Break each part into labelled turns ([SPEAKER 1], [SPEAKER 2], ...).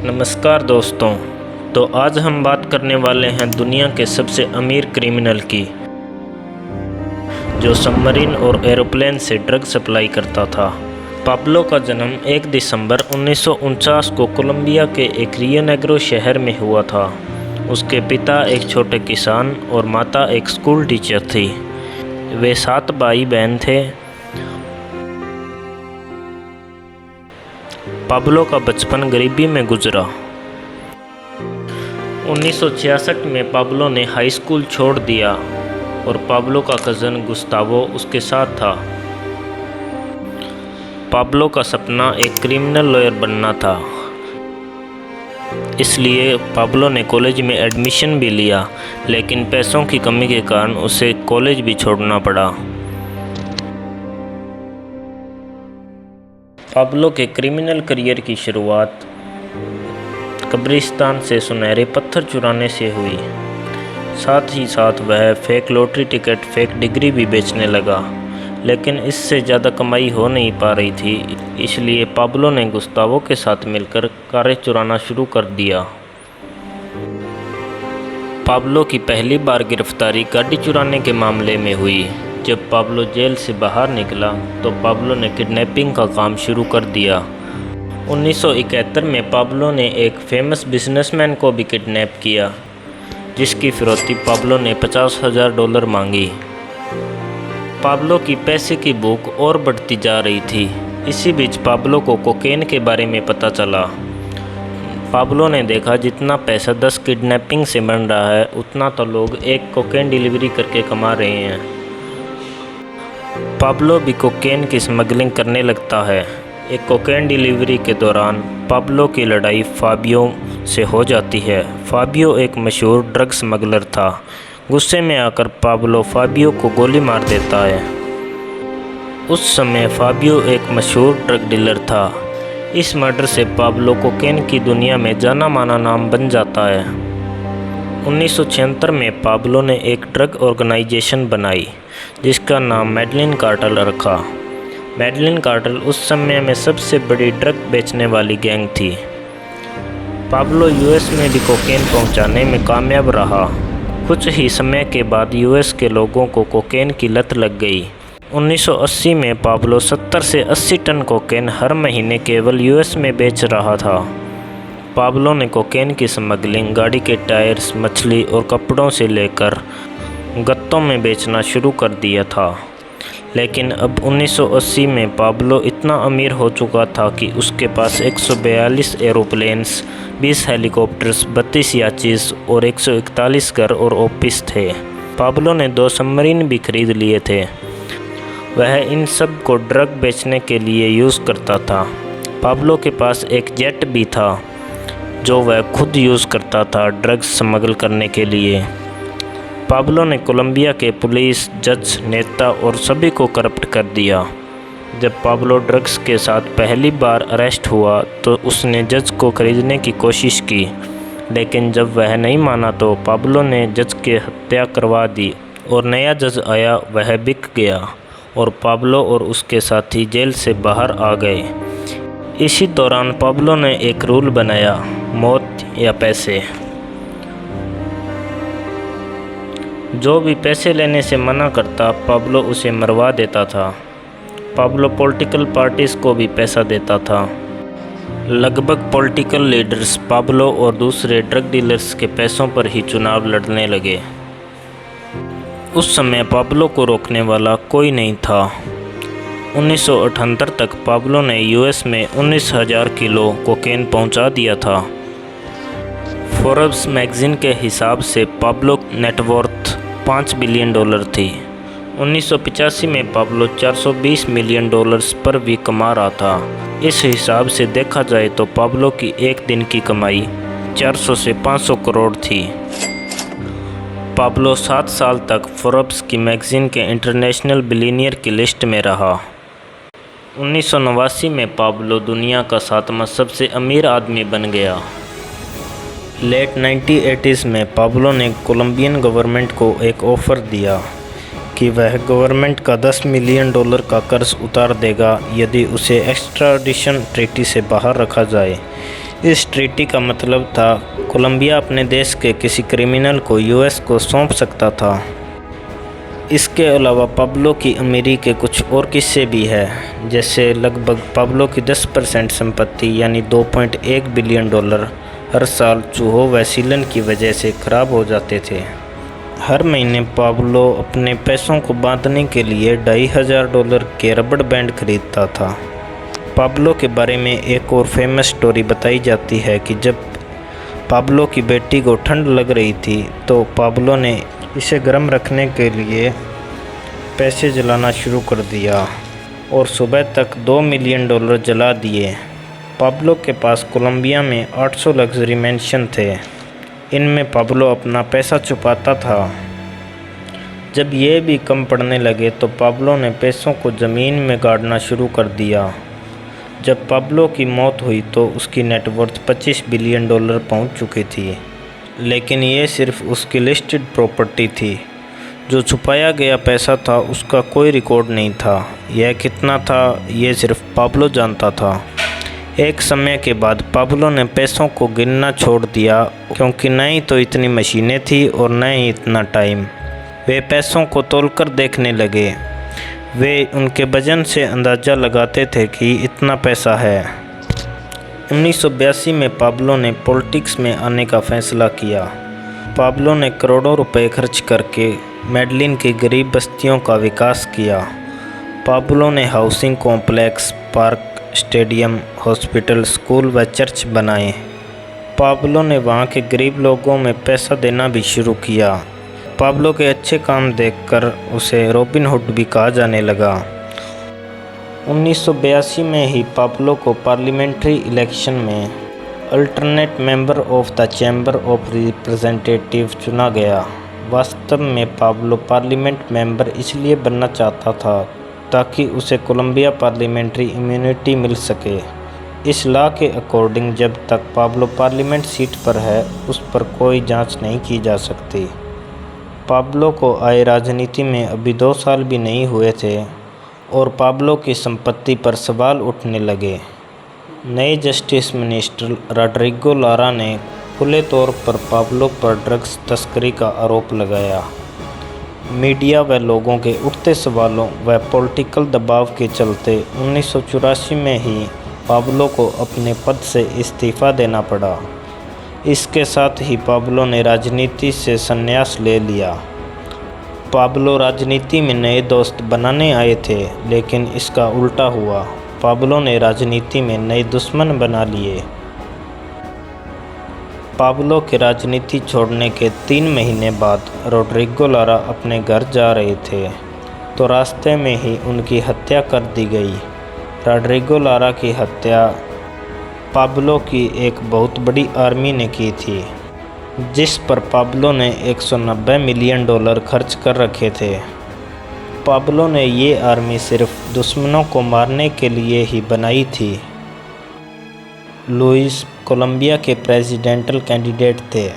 [SPEAKER 1] नमस्कार दोस्तों। तो आज हम बात करने वाले हैं दुनिया के सबसे अमीर क्रिमिनल की, जो सबमरीन और एरोप्लेन से ड्रग सप्लाई करता था। पाब्लो का जन्म 1 दिसंबर 1949 को कोलंबिया के एक रियो नेग्रो शहर में हुआ था। उसके पिता एक छोटे किसान और माता एक स्कूल टीचर थी। वे 7 भाई बहन थे। पाब्लो का बचपन गरीबी में गुजरा। 1966 में पाब्लो ने हाई स्कूल छोड़ दिया और पाब्लो का कज़न गुस्तावो उसके साथ था। पाब्लो का सपना एक क्रिमिनल लॉयर बनना था, इसलिए पाब्लो ने कॉलेज में एडमिशन भी लिया, लेकिन पैसों की कमी के कारण उसे कॉलेज भी छोड़ना पड़ा। पाब्लो के क्रिमिनल करियर की शुरुआत कब्रिस्तान से सुनहरे पत्थर चुराने से हुई। साथ ही साथ वह fake lottery ticket, fake degree भी बेचने लगा, लेकिन इससे ज़्यादा कमाई हो नहीं पा रही थी। इसलिए पाब्लो ने गुस्तावो के साथ मिलकर कारें चुराना शुरू कर दिया। पाब्लो की पहली बार गिरफ्तारी गाड़ी चुराने के मामले में हुई। जब पाब्लो जेल से बाहर निकला तो पाब्लो ने किडनैपिंग का काम शुरू कर दिया। 1971 में पाब्लो ने एक फेमस बिजनेसमैन को भी किडनैप किया, जिसकी फिरौती पाब्लो ने $50,000 मांगी। पाब्लो की पैसे की भूख और बढ़ती जा रही थी। इसी बीच पाब्लो को कोकेन के बारे में पता चला। पाब्लो ने देखा जितना पैसा 10 किडनैपिंग से बन रहा है, उतना तो लोग एक कोकेन डिलीवरी करके कमा रहे हैं। पाब्लो भी कोकेन की स्मगलिंग करने लगता है। एक कोकेन डिलीवरी के दौरान पाब्लो की लड़ाई फाबियो से हो जाती है। फाबियो एक मशहूर ड्रग स्मगलर था। गुस्से में आकर पाब्लो फाबियो को गोली मार देता है। उस समय फाबियो एक मशहूर ड्रग डीलर था। इस मर्डर से पाब्लो कोकेन की दुनिया में जाना माना नाम बन जाता है। 1976 में पाब्लो ने एक ड्रग ऑर्गेनाइजेशन बनाई, जिसका नाम मेडलिन कार्टेल रखा। मेडलिन कार्टेल उस समय में सबसे बड़ी ड्रग बेचने वाली गैंग थी। पाब्लो यूएस में भी कोकेन पहुंचाने में कामयाब रहा। कुछ ही समय के बाद यूएस के लोगों को कोकेन की लत लग गई। 1980 में पाब्लो 70 से 80 टन कोकेन हर महीने केवल यूएस में बेच रहा था। पाब्लो ने कोकेन की स्मगलिंग गाड़ी के टायर्स, मछली और कपड़ों से लेकर गत्तों में बेचना शुरू कर दिया था। लेकिन अब 1980 में पाब्लो इतना अमीर हो चुका था कि उसके पास 142 एरोप्लेन्स, 20 हेलीकॉप्टर्स, 32 याचीज़ और 141 घर और ऑफिस थे। पाब्लो ने 2 सबमरीन भी खरीद लिए थे। वह इन सब को ड्रग बेचने के लिए यूज़ करता था। पाब्लो के पास एक जेट भी था, जो वह खुद यूज़ करता था ड्रग्स स्मगल करने के लिए। पाब्लो ने कोलंबिया के पुलिस, जज, नेता और सभी को करप्ट कर दिया। जब पाब्लो ड्रग्स के साथ पहली बार अरेस्ट हुआ तो उसने जज को खरीदने की कोशिश की, लेकिन जब वह नहीं माना तो पाब्लो ने जज की हत्या करवा दी और नया जज आया, वह बिक गया और पाब्लो और उसके साथी जेल से बाहर आ गए। इसी दौरान पाब्लो ने एक रूल बनाया, मौत या पैसे। जो भी पैसे लेने से मना करता, पाब्लो उसे मरवा देता था। पाब्लो पॉलिटिकल पार्टीज़ को भी पैसा देता था। लगभग पॉलिटिकल लीडर्स पाब्लो और दूसरे ड्रग डीलर्स के पैसों पर ही चुनाव लड़ने लगे। उस समय पाब्लो को रोकने वाला कोई नहीं था। 1978 तक पाब्लो ने यूएस में 19,000 किलो कोकेन पहुंचा दिया था। फोर्ब्स मैगज़ीन के हिसाब से पाब्लो नेटवर्थ $5 बिलियन थी। 1985 में पाब्लो $420 मिलियन पर भी कमा रहा था। इस हिसाब से देखा जाए तो पाब्लो की एक दिन की कमाई 400 से 500 करोड़ थी। पाब्लो 7 साल तक फोर्ब्स की मैगज़ीन के इंटरनेशनल बिलियनियर की लिस्ट में रहा। 1989 में पाब्लो दुनिया का 7वां सबसे अमीर आदमी बन गया। लेट 1980s में पाब्लो ने कोलंबियन गवर्नमेंट को एक ऑफ़र दिया कि वह गवर्नमेंट का $10 मिलियन का कर्ज उतार देगा यदि उसे एक्स्ट्राडिशन ट्रीटी से बाहर रखा जाए। इस ट्रीटी का मतलब था कोलंबिया अपने देश के किसी क्रिमिनल को यूएस को सौंप सकता था। इसके अलावा पाब्लो की अमीरी के कुछ और किस्से भी हैं, जैसे लगभग पाब्लो की 10% संपत्ति यानी $2.1 बिलियन हर साल चूहों व सीलन की वजह से खराब हो जाते थे। हर महीने पाब्लो अपने पैसों को बांधने के लिए $2,500 के रबड़ बैंड खरीदता था। पाब्लो के बारे में एक और फेमस स्टोरी बताई जाती है कि जब पाब्लो की बेटी को ठंड लग रही थी तो पाब्लो ने इसे गर्म रखने के लिए पैसे जलाना शुरू कर दिया और सुबह तक $2 मिलियन जला दिए। पाब्लो के पास कोलंबिया में 800 लग्जरी मैंशन थे। इनमें पाब्लो अपना पैसा छुपाता था। जब ये भी कम पड़ने लगे तो पाब्लो ने पैसों को ज़मीन में गाड़ना शुरू कर दिया। जब पाब्लो की मौत हुई तो उसकी नेटवर्थ $25 बिलियन पहुंच चुकी थी, लेकिन ये सिर्फ उसकी लिस्टेड प्रॉपर्टी थी। जो छुपाया गया पैसा था उसका कोई रिकॉर्ड नहीं था। यह कितना था ये सिर्फ पाब्लो जानता था। एक समय के बाद पाब्लो ने पैसों को गिनना छोड़ दिया, क्योंकि न ही तो इतनी मशीनें थी और न ही इतना टाइम। वे पैसों को तौलकर देखने लगे। वे उनके वजन से अंदाज़ा लगाते थे कि इतना पैसा है। 1982 में पाब्लो ने पॉलिटिक्स में आने का फैसला किया। पाब्लो ने करोड़ों रुपए खर्च करके मेडलिन की गरीब बस्तियों का विकास किया। पाब्लो ने housing complex, park, stadium, hospital, school व चर्च बनाए। पाब्लो ने वहाँ के गरीब लोगों में पैसा देना भी शुरू किया। पाब्लो के अच्छे काम देखकर उसे रॉबिन हुड भी कहा जाने लगा। 1982 में ही पाब्लो को पार्लियामेंट्री इलेक्शन में alternate member of the chamber of representative चुना गया। वास्तव में पाब्लो पार्लियामेंट मेंबर इसलिए बनना चाहता था ताकि उसे कोलंबिया पार्लियामेंट्री इम्यूनिटी मिल सके। इस लॉ के अकॉर्डिंग जब तक पाब्लो पार्लियामेंट सीट पर है उस पर कोई जांच नहीं की जा सकती। पाब्लो को आए राजनीति में अभी 2 साल भी नहीं हुए थे और पाब्लो की संपत्ति पर सवाल उठने लगे। नए जस्टिस मिनिस्टर रॉड्रिगो लारा ने खुले तौर पर पाब्लो पर ड्रग्स तस्करी का आरोप लगाया। मीडिया व लोगों के उठते सवालों व पॉलिटिकल दबाव के चलते 1984 में ही पाब्लो को अपने पद से इस्तीफ़ा देना पड़ा। इसके साथ ही पाब्लो ने राजनीति से संन्यास ले लिया। पाब्लो राजनीति में नए दोस्त बनाने आए थे, लेकिन इसका उल्टा हुआ। पाब्लो ने राजनीति में नए दुश्मन बना लिए। पाब्लो के राजनीति छोड़ने के 3 महीने बाद रॉड्रिगो लारा अपने घर जा रहे थे तो रास्ते में ही उनकी हत्या कर दी गई। रॉड्रिगो लारा की हत्या पाब्लो की एक बहुत बड़ी आर्मी ने की थी, जिस पर पाब्लो ने $190 मिलियन खर्च कर रखे थे। पाब्लो ने ये आर्मी सिर्फ दुश्मनों को मारने के लिए ही बनाई थी। लुइस कोलंबिया के प्रेसिडेंटल कैंडिडेट थे।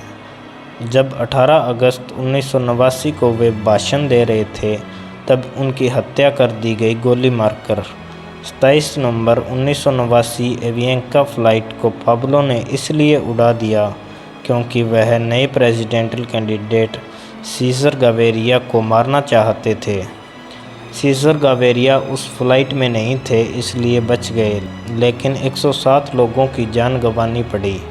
[SPEAKER 1] जब 18 अगस्त 1989 को वे भाषण दे रहे थे तब उनकी हत्या कर दी गई गोली मारकर। 27 नवंबर 1989 एवियंका फ्लाइट को पाब्लो ने इसलिए उड़ा दिया क्योंकि वह नए प्रेसिडेंटल कैंडिडेट सीजर गावेरिया को मारना चाहते थे। सीजर गावेरिया उस फ्लाइट में नहीं थे इसलिए बच गए, लेकिन 107 लोगों की जान गंवानी पड़ी।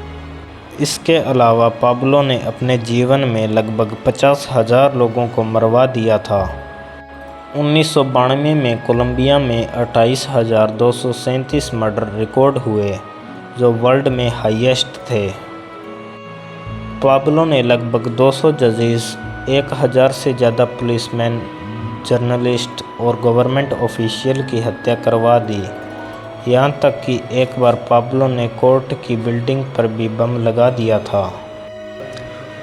[SPEAKER 1] इसके अलावा पाब्लो ने अपने जीवन में लगभग 50,000 लोगों को मरवा दिया था। 1992 में कोलंबिया में 28,237 मर्डर रिकॉर्ड हुए, जो वर्ल्ड में हाईएस्ट थे। पाब्लो ने लगभग 200 जजेस, 1000 से ज़्यादा पुलिसमैन, जर्नलिस्ट और गवर्नमेंट ऑफिशियल की हत्या करवा दी। यहाँ तक कि एक बार पाब्लो ने कोर्ट की बिल्डिंग पर भी बम लगा दिया था।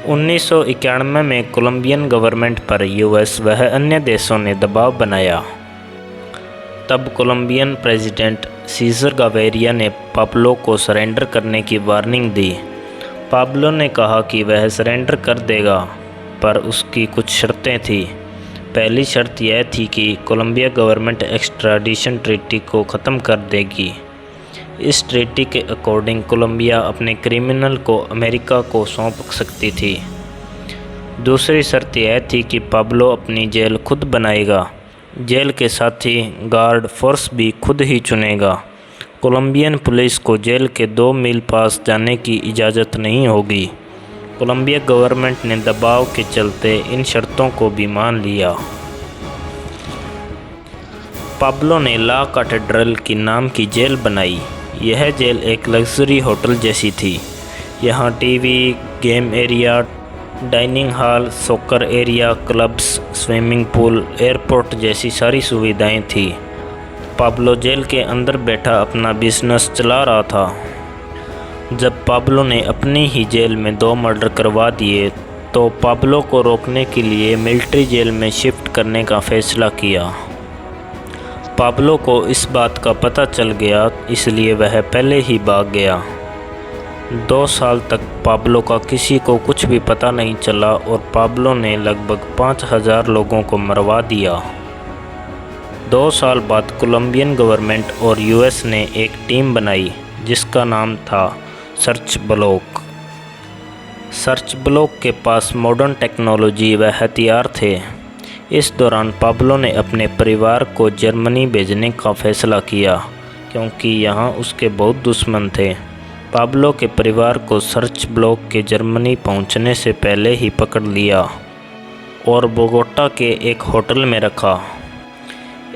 [SPEAKER 1] 1991 में कोलंबियन गवर्नमेंट पर यूएस व अन्य देशों ने दबाव बनाया। तब कोलंबियन प्रेसिडेंट सीजर गावेरिया ने पाब्लो को सरेंडर करने की वार्निंग दी। पाब्लो ने कहा कि वह सरेंडर कर देगा, पर उसकी कुछ शर्तें थीं। पहली शर्त यह थी कि कोलंबिया गवर्नमेंट एक्स्ट्राडिशन ट्रीटी को ख़त्म कर देगी। इस ट्रीटी के अकॉर्डिंग कोलंबिया अपने क्रिमिनल को अमेरिका को सौंप सकती थी। दूसरी शर्त यह थी कि पाब्लो अपनी जेल खुद बनाएगा। जेल के साथी गार्ड फोर्स भी खुद ही चुनेगा। कोलंबियन पुलिस को जेल के 2 मील पास जाने की इजाज़त नहीं होगी। कोलंबिया गवर्नमेंट ने दबाव के चलते इन शर्तों को भी मान लिया। पाब्लो ने ला कैथेड्रल की नाम की जेल बनाई। यह जेल एक लग्जरी होटल जैसी थी। यहाँ TV, game area, dining hall, soccer area, clubs, swimming pool, airport जैसी सारी सुविधाएं थी। पाब्लो जेल के अंदर बैठा अपना बिजनेस चला रहा था। जब पाब्लो ने अपनी ही जेल में 2 मर्डर करवा दिए तो पाब्लो को रोकने के लिए मिलिट्री जेल में शिफ्ट करने का फैसला किया। पाब्लो को इस बात का पता चल गया, इसलिए वह पहले ही भाग गया। 2 साल तक पाब्लो का किसी को कुछ भी पता नहीं चला और पाब्लो ने लगभग 5000 लोगों को मरवा दिया। 2 साल बाद कोलंबियन गवर्नमेंट और यूएस ने एक टीम बनाई जिसका नाम था सर्च ब्लॉक। सर्च ब्लॉक के पास मॉडर्न टेक्नोलॉजी व हथियार थे। इस दौरान पाब्लो ने अपने परिवार को जर्मनी भेजने का फैसला किया क्योंकि यहाँ उसके बहुत दुश्मन थे। पाब्लो के परिवार को सर्च ब्लॉक के जर्मनी पहुँचने से पहले ही पकड़ लिया और बोगोटा के एक होटल में रखा।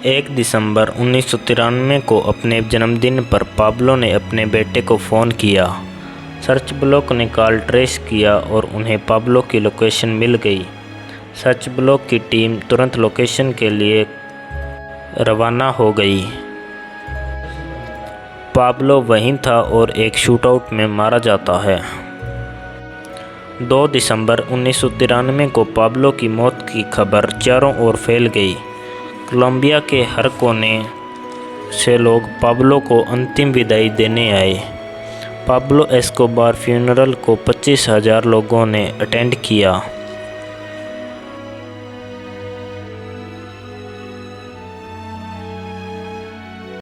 [SPEAKER 1] 1 दिसंबर 1993 को अपने जन्मदिन पर पाब्लो ने अपने बेटे को फ़ोन किया। सर्च ब्लॉक ने कॉल ट्रेस किया और उन्हें पाब्लो की लोकेशन मिल गई। सर्च ब्लॉक की टीम तुरंत लोकेशन के लिए रवाना हो गई। पाब्लो वहीं था और एक शूटआउट में मारा जाता है। 2 दिसंबर 1993 को पाब्लो की मौत की खबर चारों ओर फैल गई। कोलंबिया के हर कोने से लोग पाब्लो को अंतिम विदाई देने आए। पाब्लो एस्कोबार फ्यूनरल को 25,000 लोगों ने अटेंड किया।